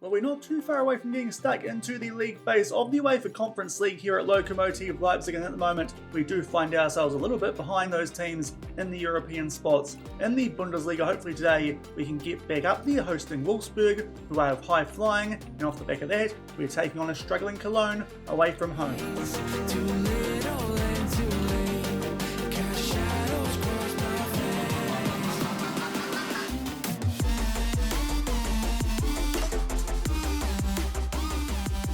Well, we're not too far away from getting stuck into the league phase of the UEFA Conference League here at Lokomotive Leipzig, and at the moment we do find ourselves a little bit behind those teams in the European spots. In the Bundesliga, hopefully today we can get back up there hosting Wolfsburg, who are high flying, and off the back of that we're taking on a struggling Cologne away from home.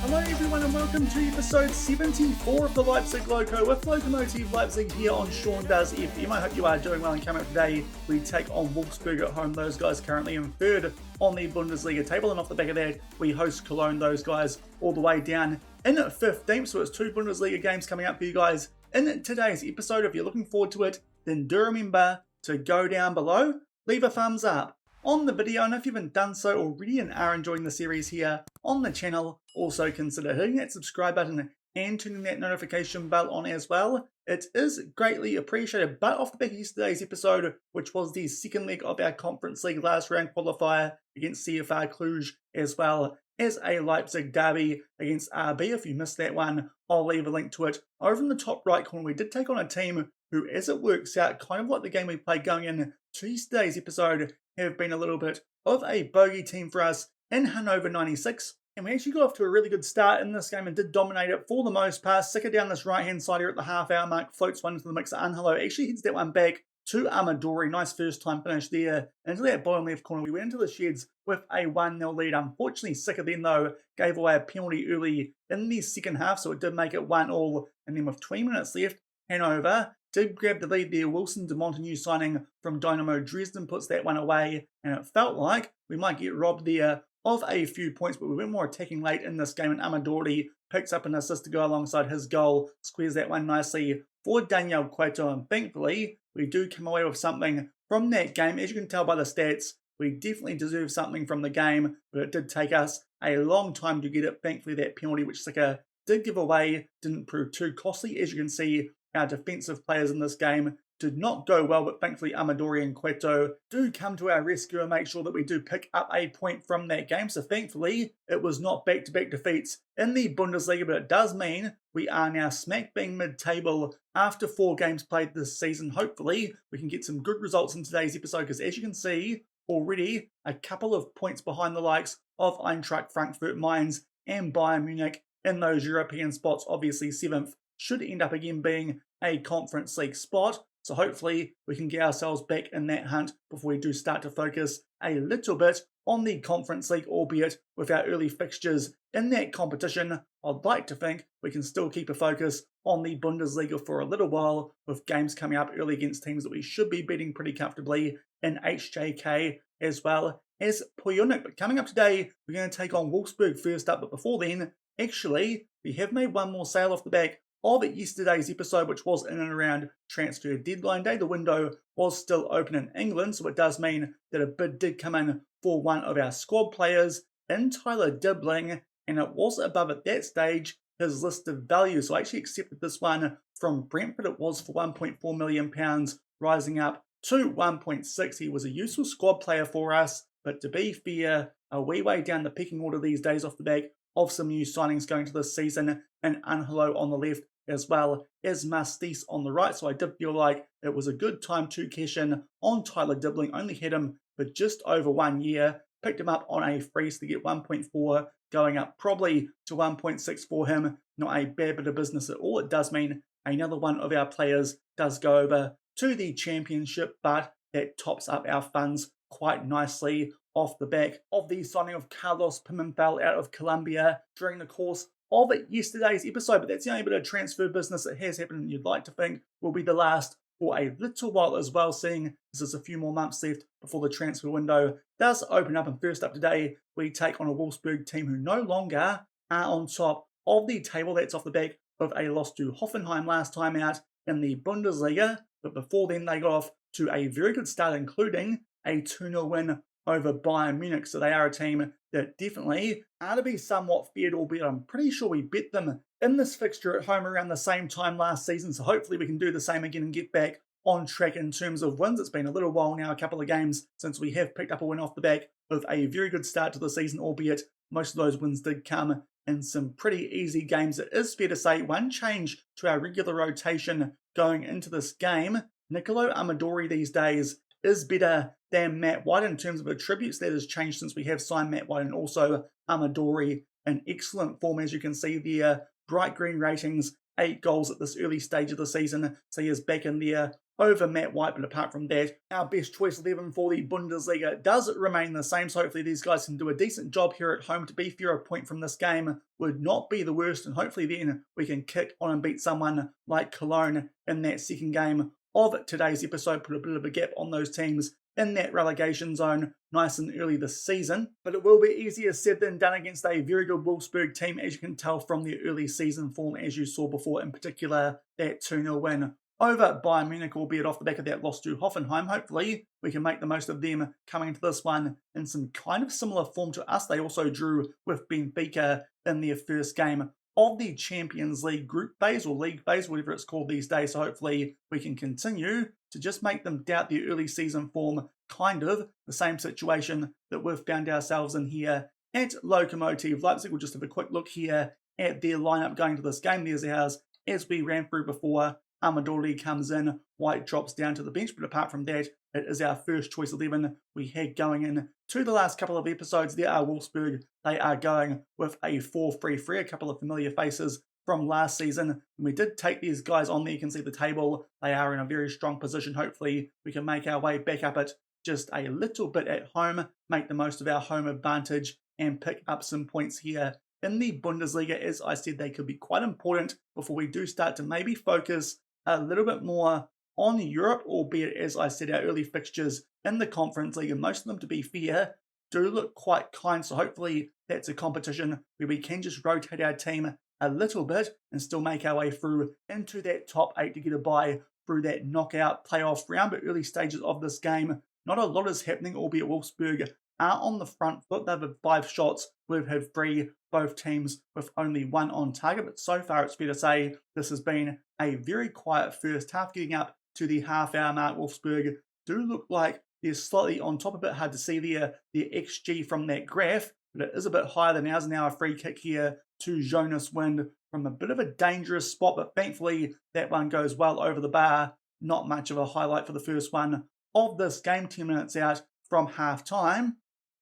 Hello everyone and welcome to episode 74 of the Leipzig Loko with Lokomotive Leipzig here on Sean Does FM. I hope you are doing well, and coming up today we take on Wolfsburg at home. Those guys currently in third on the Bundesliga table, and off the back of that we host Cologne, those guys all the way down in 15th. So it's two Bundesliga games coming up for you guys in today's episode. If you're looking forward to it, then do remember to go down below, leave a thumbs up on the video, and if you haven't done so already and are enjoying the series here on the channel, also consider hitting that subscribe button and turning that notification bell on as well. It is greatly appreciated. But off the back of yesterday's episode, which was the second leg of our Conference League last round qualifier against CFR Cluj, as well as a Leipzig derby against RB. If you missed that one, I'll leave a link to it over in the top right corner. We did take on a team who, as it works out, kind of like the game we played going in to yesterday's episode, have been a little bit of a bogey team for us in Hannover 96. And we actually got off to a really good start in this game and did dominate it for the most part. Sicker down this right-hand side here at the half-hour mark, floats one into the mixer. Angelo actually heads that one back to Amadori. Nice first-time finish there into that bottom left corner. We went into the sheds with a 1-0 lead. Unfortunately, Sicker then, though, gave away a penalty early in the second half, so it did make it 1-1. And then with 20 minutes left, Hannover did grab the lead there. Wilson de Montagne signing from Dynamo Dresden puts that one away, and it felt like we might get robbed there of a few points, but we went more attacking late in this game, and Amadori picks up an assist to go alongside his goal, squares that one nicely for Daniel Cueto, and thankfully we do come away with something from that game. As you can tell by the stats, we definitely deserve something from the game, but it did take us a long time to get it. Thankfully that penalty which Sicker did give away didn't prove too costly. As you can see, our defensive players in this game did not go well, but thankfully Amadori and Cueto do come to our rescue and make sure that we do pick up a point from that game. So thankfully, it was not back-to-back defeats in the Bundesliga, but it does mean we are now smack bang mid-table after 4 games played this season. Hopefully, we can get some good results in today's episode, because as you can see, already a couple of points behind the likes of Eintracht Frankfurt, Mainz, and Bayern Munich in those European spots. Obviously, 7th should end up again being a Conference League spot. So hopefully we can get ourselves back in that hunt before we do start to focus a little bit on the Conference League, albeit with our early fixtures in that competition. I'd like to think we can still keep a focus on the Bundesliga for a little while, with games coming up early against teams that we should be beating pretty comfortably in HJK as well as Puyunik. But coming up today, we're going to take on Wolfsburg first up. But before then, actually, we have made one more sale off the back of yesterday's episode, which was in and around transfer deadline day. The window was still open in England, so it does mean that a bid did come in for one of our squad players in Tyler Dibling, and it was above at that stage his listed value. So I actually accepted this one from Brentford. It was for £1.4 million, rising up to 1.6. He was a useful squad player for us, but to be fair, a wee way down the pecking order these days off the back of some new signings going to this season, and Angelo on the left as well as Mastis on the right. So I did feel like it was a good time to cash in on Tyler Dibling. Only had him for just over 1 year. Picked him up on a freeze to get 1.4, going up probably to 1.6 for him. Not a bad bit of business at all. It does mean another one of our players does go over to the championship, but that tops up our funds quite nicely off the back of the signing of Carlos Pimentel out of Colombia during the course of yesterday's episode. But that's the only bit of transfer business that has happened, and you'd like to think will be the last for a little while as well, seeing there's a few more months left before the transfer window does open up. And first up today, we take on a Wolfsburg team who no longer are on top of the table. That's off the back of a loss to Hoffenheim last time out in the Bundesliga, but before then they got off to a very good start, including a 2-0 win over Bayern Munich. So they are a team that definitely are to be somewhat feared, albeit I'm pretty sure we bet them in this fixture at home around the same time last season. So hopefully we can do the same again and get back on track in terms of wins. It's been a little while now, a couple of games since we have picked up a win off the back of a very good start to the season, albeit most of those wins did come in some pretty easy games. It is fair to say one change to our regular rotation going into this game. Nicolo Amadori these days is better than Matt White in terms of attributes. That has changed since we have signed Matt White, and also Amadori in excellent form, as you can see there. Bright green ratings, 8 goals at this early stage of the season, so he is back in there over Matt White. But apart from that, our best choice 11 for the Bundesliga does remain the same, so hopefully these guys can do a decent job here at home. To be fair, a point from this game would not be the worst, and hopefully then we can kick on and beat someone like Cologne in that second game of today's episode, put a bit of a gap on those teams in that relegation zone nice and early this season. But it will be easier said than done against a very good Wolfsburg team, as you can tell from the early season form, as you saw before, in particular that 2-0 win over Bayern Munich, albeit off the back of that loss to Hoffenheim. Hopefully we can make the most of them coming into this one in some kind of similar form to us. They also drew with Benfica in their first game of the Champions League group phase, or league phase, whatever it's called these days. So hopefully we can continue to just make them doubt the early season form, kind of the same situation that we've found ourselves in here at Lokomotive Leipzig. We'll just have a quick look here at their lineup going to this game. There's ours, as we ran through before. Amadori comes in, White drops down to the bench, but apart from that, it is our first choice 11 we had going in to the last couple of episodes. There are Wolfsburg. They are going with a 4-3-3, a couple of familiar faces from last season. And we did take these guys on there. You can see the table. They are in a very strong position. Hopefully we can make our way back up it just a little bit at home, make the most of our home advantage, and pick up some points here in the Bundesliga. As I said, they could be quite important before we do start to maybe focus a little bit more on Europe, albeit, as I said, our early fixtures in the Conference League, and most of them, to be fair, do look quite kind. So hopefully that's a competition where we can just rotate our team a little bit and still make our way through into that top 8 to get a bye through that knockout playoff round. But early stages of this game, not a lot is happening, albeit Wolfsburg are on the front foot. They've had 5 shots, we've had 3, both teams with only 1 on target. But so far, it's fair to say this has been a very quiet first half. Getting up to the half-hour mark, Wolfsburg do look like they're slightly on top of it. Hard to see their XG from that graph, but it is a bit higher than ours. Now a free kick here to Jonas Wind from a bit of a dangerous spot, but thankfully that one goes well over the bar. Not much of a highlight for the first one of this game, 10 minutes out from half-time.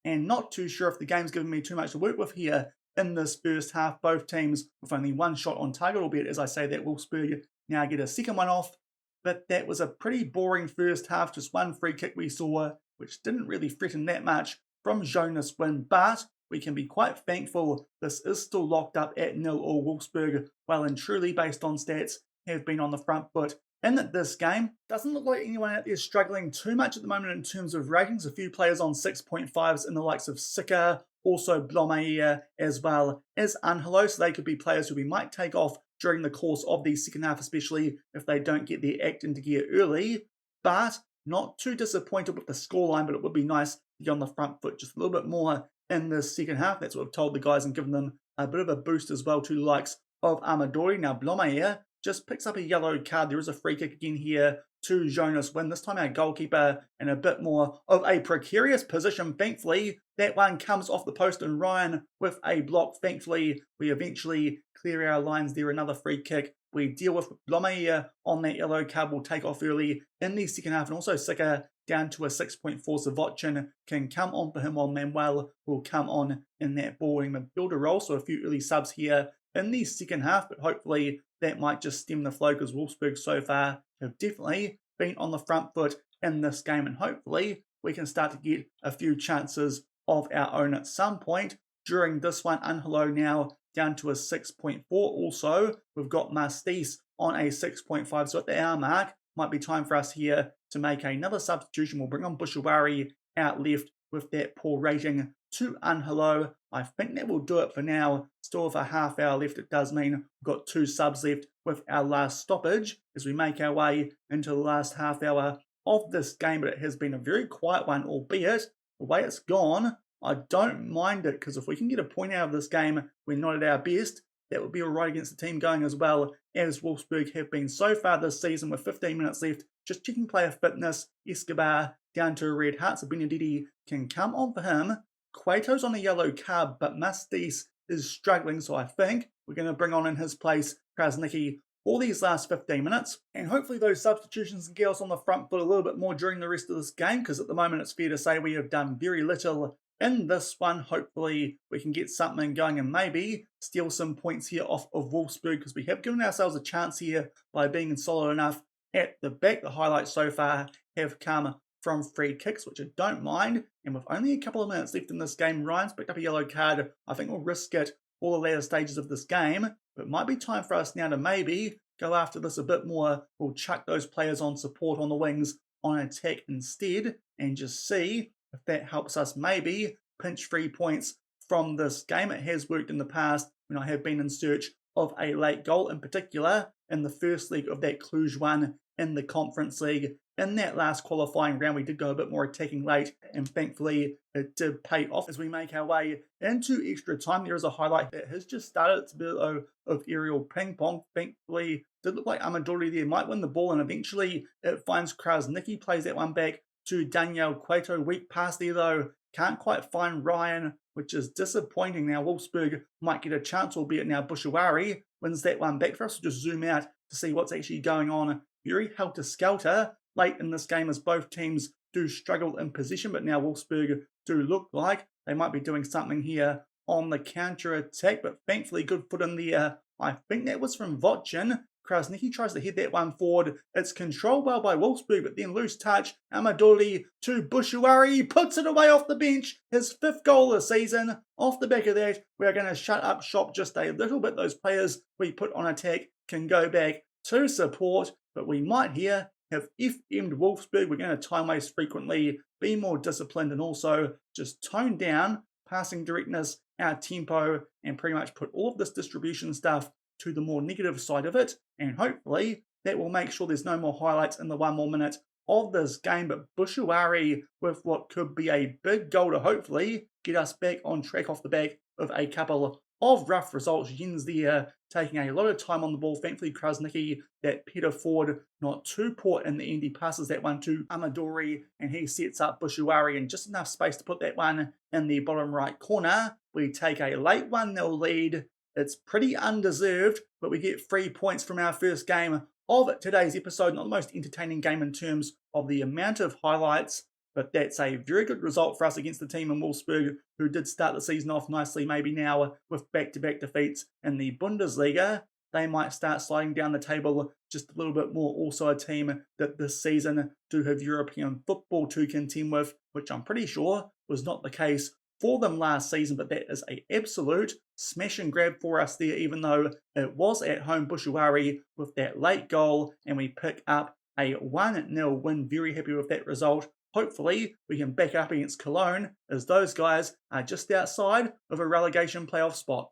And not too sure if the game's given me too much to work with here in this first half. Both teams with only 1 shot on target, albeit, as I say, that Wolfsburg now get a second one off. But that was a pretty boring first half. Just 1 free kick we saw, which didn't really threaten that much from Jonas Wind. But we can be quite thankful this is still locked up at 0, or Wolfsburg, well and truly, based on stats, have been on the front foot in this game. Doesn't look like anyone out there is struggling too much at the moment in terms of ratings. A few players on 6.5s in the likes of Sicker, also Blomeyer, as well as Unhello. So they could be players who we might take off during the course of the second half, especially if they don't get their act into gear early. But not too disappointed with the scoreline, but it would be nice to get on the front foot just a little bit more in the second half. That's what I've told the guys and given them a bit of a boost as well to the likes of Amadori. Now Blomeyer just picks up a yellow card. There is a free kick again here to Jonas Wind. This time our goalkeeper in a bit more of a precarious position. Thankfully, that one comes off the post, and Ryan with a block. Thankfully, we eventually clear our lines there. Another free kick we deal with. Blomeyer on that yellow card will take off early in the second half, and also Sicker down to a 6.4. Savochin can come on for him, while Manuel will come on in that boring midfielder role. So a few early subs here in the second half, but hopefully that might just stem the flow, because Wolfsburg so far have definitely been on the front foot in this game, and hopefully we can start to get a few chances of our own at some point during this one. Unhello now down to a 6.4. Also, we've got Mastis on a 6.5, so at the hour mark, might be time for us here to make another substitution. We'll bring on Bushawari out left with that poor rating to Unhello. I think that will do it for now. Still with a half hour left, it does mean we've got 2 subs left with our last stoppage as we make our way into the last half hour of this game. But it has been a very quiet one, albeit the way it's gone, I don't mind it, because if we can get a point out of this game, we're not at our best. That would be alright against the team going as well as Wolfsburg have been so far this season. With 15 minutes left, just checking player fitness. Escobar down to a red heart, so Benedetti can come on for him. Cueto's on a yellow card, but Mastis is struggling, so I think we're going to bring on in his place Krasniqi for these last 15 minutes. And hopefully those substitutions can get us on the front foot a little bit more during the rest of this game, because at the moment it's fair to say we have done very little in this one. Hopefully we can get something going and maybe steal some points here off of Wolfsburg, because we have given ourselves a chance here by being solid enough at the back. The highlights so far have come from free kicks, which I don't mind. And with only a couple of minutes left in this game, Ryan's picked up a yellow card. I think we'll risk it for the later stages of this game, but it might be time for us now to maybe go after this a bit more. We'll chuck those players on support on the wings on attack instead and just see if that helps us maybe pinch 3 points from this game. It has worked in the past when I have been in search of a late goal, in particular in the first leg of that Cluj one in the Conference League. In that last qualifying round, we did go a bit more attacking late, and thankfully it did pay off as we make our way into extra time. There is a highlight that has just started. It's a bit of aerial ping pong. Thankfully, it did look like Amadori there might win the ball, and eventually it finds Krasniqi, plays that one back to Daniel Cueto. Weak pass there though, can't quite find Ryan, which is disappointing. Now Wolfsburg might get a chance, albeit now Bushawari wins that one back for us. We'll just zoom out to see what's actually going on. Very helter-skelter late in this game as both teams do struggle in possession, but now Wolfsburg do look like they might be doing something here on the counter-attack, but thankfully good foot in the air. I think that was from Vochin. Krasniqi tries to head that one forward. It's controlled well by Wolfsburg, but then loose touch. Amadoli to Bushawari. He puts it away off the bench. His 5th goal this season. Off the back of that, we're going to shut up shop just a little bit. Those players we put on attack can go back to support, but we might here have FM'd Wolfsburg. We're going to time waste frequently, be more disciplined, and also just tone down passing directness, our tempo, and pretty much put all of this distribution stuff to the more negative side of it. And hopefully that will make sure there's no more highlights in the 1 more minute of this game. But Bushawari with what could be a big goal to hopefully get us back on track off the back of a couple of rough results. Jens there taking a lot of time on the ball. Thankfully Krasniqi, that Peter forward, not too poor in the end. He passes that one to Amadori and he sets up Bushawari in just enough space to put that one in the bottom right corner. We take a late 1-0 lead. It's pretty undeserved, but we get 3 points from our first game of today's episode. Not the most entertaining game in terms of the amount of highlights, but that's a very good result for us against the team in Wolfsburg, who did start the season off nicely. Maybe now with back-to-back defeats in the Bundesliga, they might start sliding down the table just a little bit more. Also a team that this season do have European football to contend with, which I'm pretty sure was not the case for them last season, but that is an absolute smash and grab for us there, even though it was at home. Bushawari with that late goal, and we pick up a 1-0 win. Very happy with that result. Hopefully we can back up against Cologne, as those guys are just outside of a relegation playoff spot.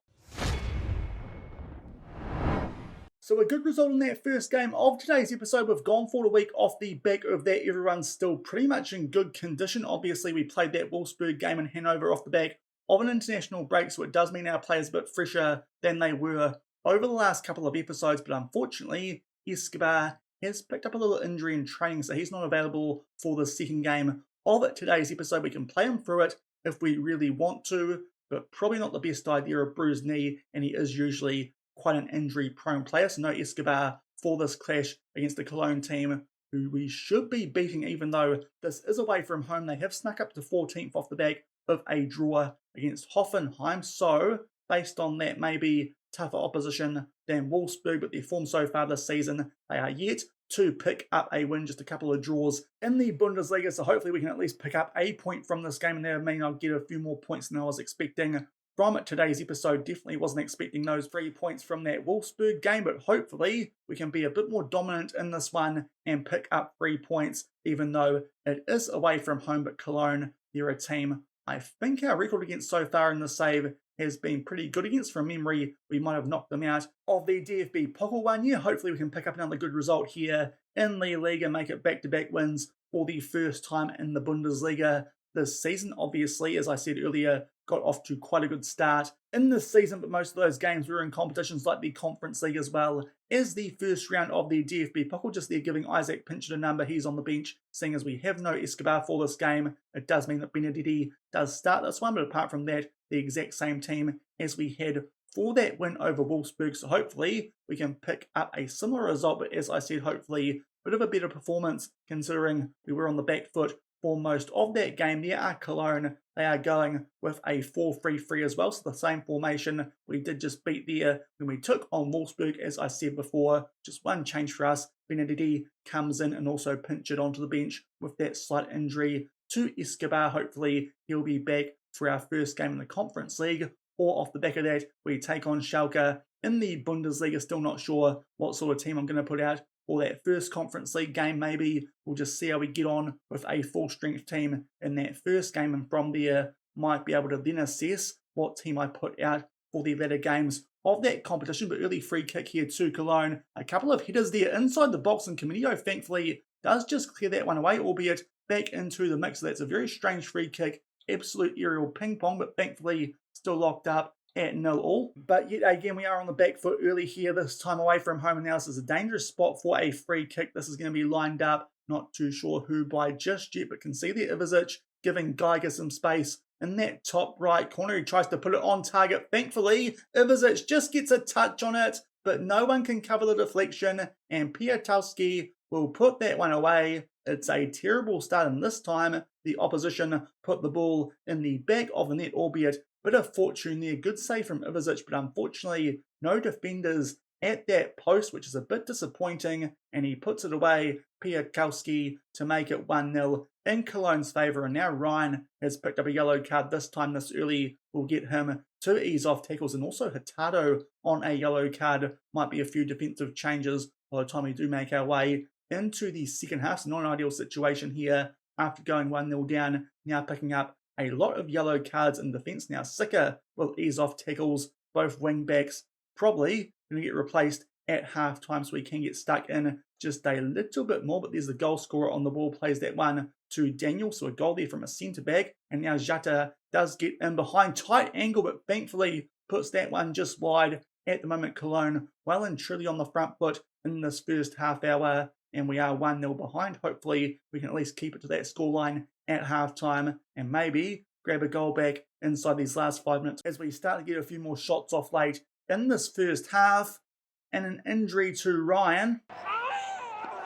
So a good result in that first game of today's episode. We've gone for the week off the back of that. Everyone's still pretty much in good condition. Obviously, we played that Wolfsburg game in Hanover off the back of an international break, so it does mean our players a bit fresher than they were over the last couple of episodes. But unfortunately, Escobar has picked up a little injury in training, so he's not available for the second game of today's episode. We can play him through it if we really want to, but probably not the best idea. A bruised knee, and he is usually quite an injury-prone player, so no Escobar for this clash against the Cologne team, who we should be beating, even though this is away from home. They have snuck up to 14th off the back of a draw against Hoffenheim, so based on that, maybe tougher opposition than Wolfsburg, but their form so far this season, they are yet to pick up a win, just a couple of draws in the Bundesliga, so hopefully we can at least pick up a point from this game, and that may not get a few more points than I was expecting from today's episode. Definitely wasn't expecting those 3 points from that Wolfsburg game, but hopefully we can be a bit more dominant in this one and pick up 3 points, even though it is away from home. But Cologne, they're a team I think our record against so far in the save has been pretty good against. From memory, we might have knocked them out of the DFB Pokal 1 year. Hopefully we can pick up another good result here in the league and make it back-to-back wins for the first time in the Bundesliga this season. Obviously, as I said earlier, got off to quite a good start in this season, but most of those games were in competitions like the Conference League as well as the first round of the DFB Pokal. Just there giving Isaac Pinchot a number. He's on the bench, seeing as we have no Escobar for this game. It does mean that Benedetti does start this one, but apart from that, the exact same team as we had for that win over Wolfsburg. So hopefully we can pick up a similar result, but as I said, hopefully a bit of a better performance considering we were on the back foot for most of that game. There are Cologne. They are going with a 4-3-3 as well, so the same formation we did just beat there when we took on Wolfsburg, as I said before. Just one change for us. Benedetti comes in and also Pinchot onto the bench with that slight injury to Escobar. Hopefully he'll be back for our first game in the Conference League, or off the back of that, we take on Schalke in the Bundesliga. Still not sure what sort of team I'm going to put out for that first Conference League game. Maybe we'll just see how we get on with a full-strength team in that first game, and from there might be able to then assess what team I put out for the latter games of that competition. But early free kick here to Cologne. A couple of headers there inside the box, and Caminio thankfully does just clear that one away, albeit back into the mix. So that's a very strange free kick. Absolute aerial ping pong, but thankfully still locked up at 0-0. But yet again, we are on the back foot early here, this time away from home, and now this is a dangerous spot for a free kick. This is going to be lined up, not too sure who by just yet, but can see there Ivizic giving Geiger some space in that top right corner. He tries to put it on target. Thankfully, Ivizic just gets a touch on it, but no one can cover the deflection, and Piatowski will put that one away. It's a terrible start, and this time the opposition put the ball in the back of the net, albeit bit of fortune there. Good save from Ivizic, but unfortunately no defenders at that post, which is a bit disappointing, and he puts it away, Piatkowski, to make it 1-0 in Cologne's favour. And now Ryan has picked up a yellow card. This time this early will get him to ease off tackles, and also Hurtado on a yellow card. Might be a few defensive changes by the time we do make our way into the second half. So not an ideal situation here after going 1-0 down, now picking up a lot of yellow cards in defence. Now Sika will ease off tackles. Both wing backs probably going to get replaced at half time, so we can get stuck in just a little bit more. But there's the goal scorer on the ball, plays that one to Daniel, so a goal there from a centre back. And now Jata does get in behind, tight angle, but thankfully puts that one just wide. At the moment, Cologne well and truly on the front foot in this first half hour, and we are 1-0 behind. Hopefully we can at least keep it to that scoreline at half time and maybe grab a goal back inside these last 5 minutes as we start to get a few more shots off late in this first half. And an injury to Ryan.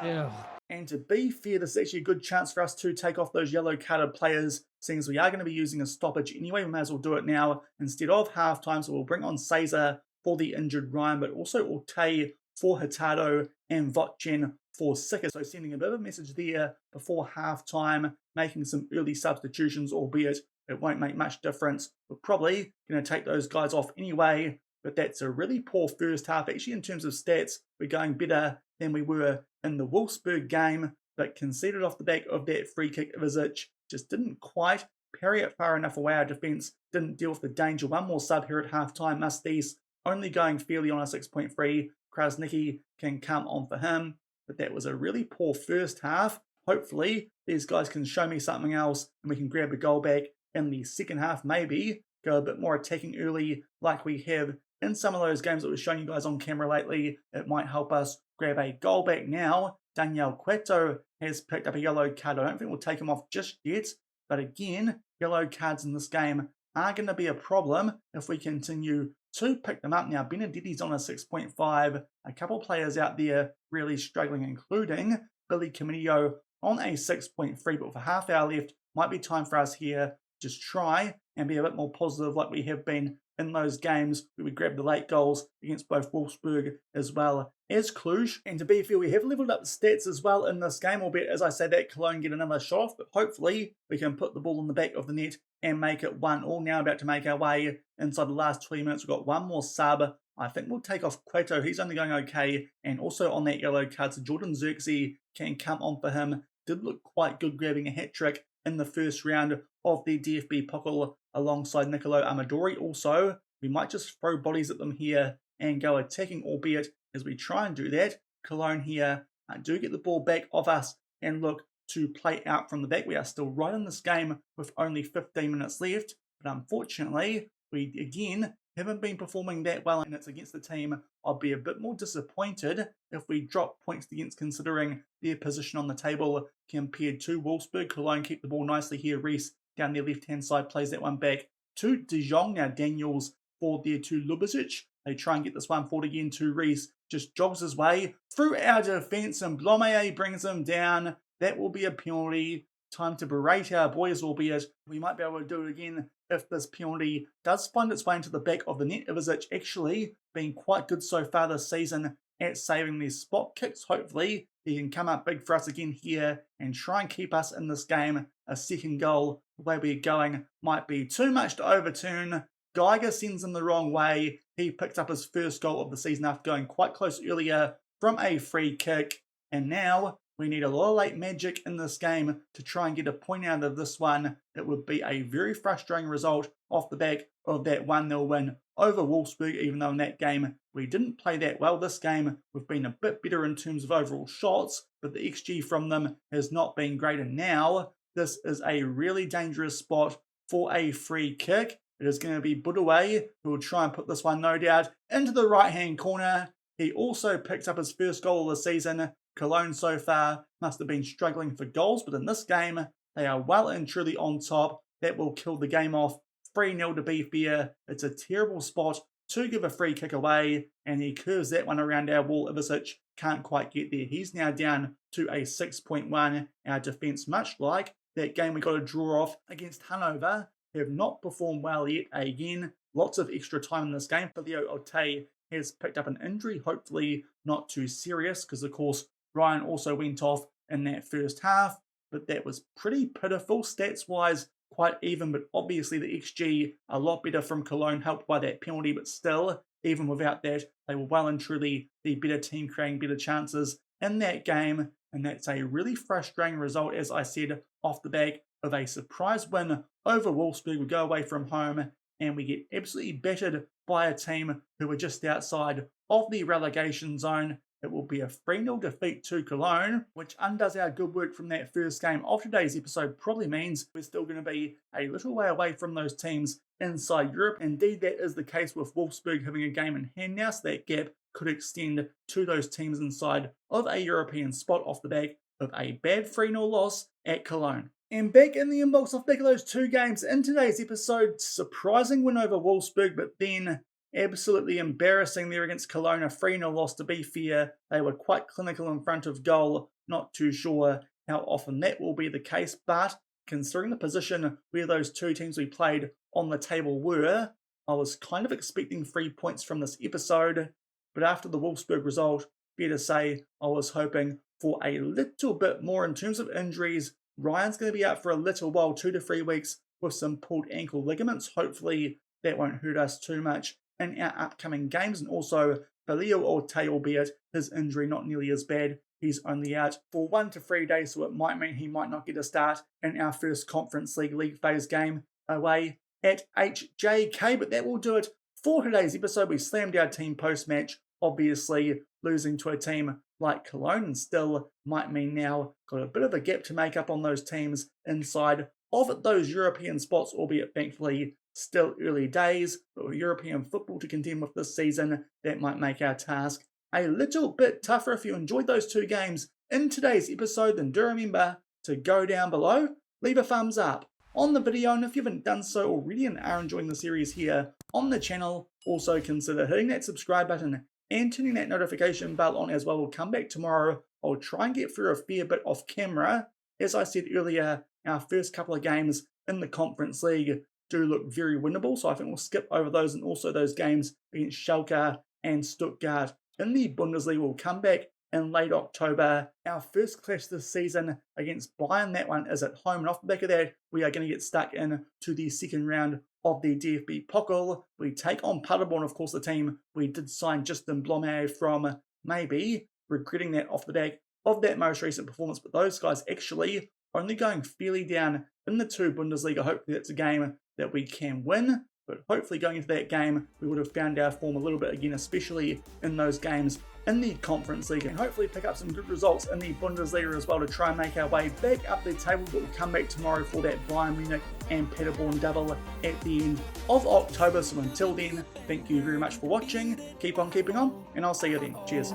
Yeah. And to be fair, this is actually a good chance for us to take off those yellow carded players, seeing as we are going to be using a stoppage anyway. We may as well do it now instead of half time. So we'll bring on Caesar for the injured Ryan, but also Ortay for Hurtado and Votchen for Sika. So sending a bit of a message there before half time, making some early substitutions, albeit it won't make much difference. We're probably going to take those guys off anyway, but that's a really poor first half. Actually, in terms of stats, we're going better than we were in the Wolfsburg game, but conceded off the back of that free kick. Ivizic just didn't quite parry it far enough away. Our defence didn't deal with the danger. One more sub here at half time. Musties only going fairly on a 6.3. Krasnicki can come on for him, but that was a really poor first half. Hopefully, these guys can show me something else and we can grab a goal back in the second half. Maybe go a bit more attacking early like we have in some of those games that we've shown you guys on camera lately. It might help us grab a goal back now. Daniel Cueto has picked up a yellow card. I don't think we'll take him off just yet, but again, yellow cards in this game are going to be a problem if we continue to pick them up. Now, Benedetti's on a 6.5. A couple players out there really struggling, including Billy Caminio on a 6.3. But with a half hour left, might be time for us here. Just try and be a bit more positive like we have been in those games where we grabbed the late goals against both Wolfsburg as well as Cluj. And to be fair, we have leveled up the stats as well in this game, albeit, as I say that, Cologne get another shot off, but hopefully we can put the ball in the back of the net and make it 1-1. Now about to make our way inside the last 20 minutes. We've got one more sub. I think we'll take off Cueto. He's only going okay. And also on that yellow card, so Jordan Xerxes can come on for him. Did look quite good grabbing a hat-trick in the first round of the DFB Pokal alongside Nicolo Amadori. Also, we might just throw bodies at them here and go attacking, albeit as we try and do that, Cologne here do get the ball back off us and look to play out from the back. We are still right in this game with only 15 minutes left. but unfortunately, we again haven't been performing that well, and it's against the team I'll be a bit more disappointed if we drop points against, considering their position on the table compared to Wolfsburg. Cologne keep the ball nicely here. Reese down their left-hand side plays that one back to De Jong. Now Daniels forward there to Lubicic. They try and get this one forward again to Reese. Just jogs his way through our defence, and Blomier brings him down. That will be a penalty. Time to berate our boys, albeit we might be able to do it again if this penalty does find its way into the back of the net. Lubicic actually been quite good so far this season at saving these spot kicks. Hopefully he can come up big for us again here and try and keep us in this game. A second goal, the way we're going, might be too much to overturn. Geiger sends him the wrong way. He picked up his first goal of the season after going quite close earlier from a free kick. And now we need a lot of late magic in this game to try and get a point out of this one. It would be a very frustrating result off the back of that 1-0 win over Wolfsburg, even though in that game we didn't play that well. This game we've been a bit better in terms of overall shots, but the XG from them has not been great. And now this is a really dangerous spot for a free kick. It is going to be Budaway who will try and put this one, no doubt, into the right-hand corner. He also picked up his first goal of the season. Cologne so far must have been struggling for goals, but in this game, they are well and truly on top. That will kill the game off. 3-0 to be fair. It's a terrible spot to give a free kick away, and he curves that one around our wall. Ivicic can't quite get there. He's now down to a 6.1. Our defence, much like that game we got a draw off against Hanover, have not performed well yet. Again, lots of extra time in this game. Leo Ote has picked up an injury, hopefully not too serious, because of course Ryan also went off in that first half, but that was pretty pitiful stats-wise, quite even, but obviously the XG a lot better from Cologne, helped by that penalty, but still, even without that, they were well and truly the better team, creating better chances in that game, and that's a really frustrating result, as I said, off the back of a surprise win over Wolfsburg. We go away from home, and we get absolutely battered by a team who were just outside of the relegation zone. It will be a 3-0 defeat to Cologne, which undoes our good work from that first game of today's episode. Probably means we're still going to be a little way away from those teams inside Europe. Indeed, that is the case with Wolfsburg having a game in hand now, so that gap could extend to those teams inside of a European spot off the back of a bad 3-0 loss at Cologne. And back in the inbox off the back of those two games in today's episode, surprising win over Wolfsburg, but then absolutely embarrassing there against Cologne, a 3-0 loss. To be fair, they were quite clinical in front of goal. Not too sure how often that will be the case, but considering the position where those two teams we played on the table were, I was kind of expecting 3 points from this episode. But after the Wolfsburg result, fair to say, I was hoping for a little bit more in terms of injuries. Ryan's going to be out for a little while, 2 to 3 weeks, with some pulled ankle ligaments. Hopefully that won't hurt us too much in our upcoming games. And also Leo Orte, albeit his injury not nearly as bad, he's only out for 1 to 3 days, so it might mean he might not get a start in our first Conference League phase game away at HJK. But that will do it for today's episode. We slammed our team post-match, obviously losing to a team like Cologne, and still might mean now got a bit of a gap to make up on those teams inside of those European spots, albeit thankfully still early days, but with European football to contend with this season, that might make our task a little bit tougher. If you enjoyed those two games in today's episode, then do remember to go down below, leave a thumbs up on the video, and if you haven't done so already and are enjoying the series here on the channel, also consider hitting that subscribe button and turning that notification bell on as well. We'll come back tomorrow. I'll try and get through a fair bit off camera. As I said earlier, our first couple of games in the Conference League do look very winnable, so I think we'll skip over those, and also those games against Schalke and Stuttgart in the Bundesliga will come back in late October. Our first clash this season against Bayern, that one is at home, and off the back of that, we are going to get stuck in to the second round of the DFB Pokal. We take on Paderborn, of course, the team we did sign Justin Blomier from, maybe regretting that off the back of that most recent performance, but those guys actually only going fairly down in the 2 Bundesliga. Hopefully that's a game that we can win, but hopefully going into that game we would have found our form a little bit again, especially in those games in the Conference League, and hopefully pick up some good results in the Bundesliga as well to try and make our way back up the table. But we'll come back tomorrow for that Bayern Munich and Peterbourne double at the end of October. So until then, thank you very much for watching. Keep on keeping on, and I'll see you then. Cheers.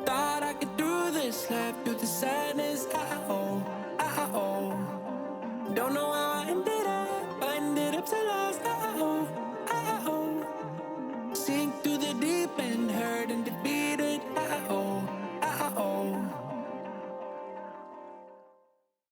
Thought I could do this, life through the sadness. Don't know how I ended up so lost. Sink through the deep end, hurt and defeat.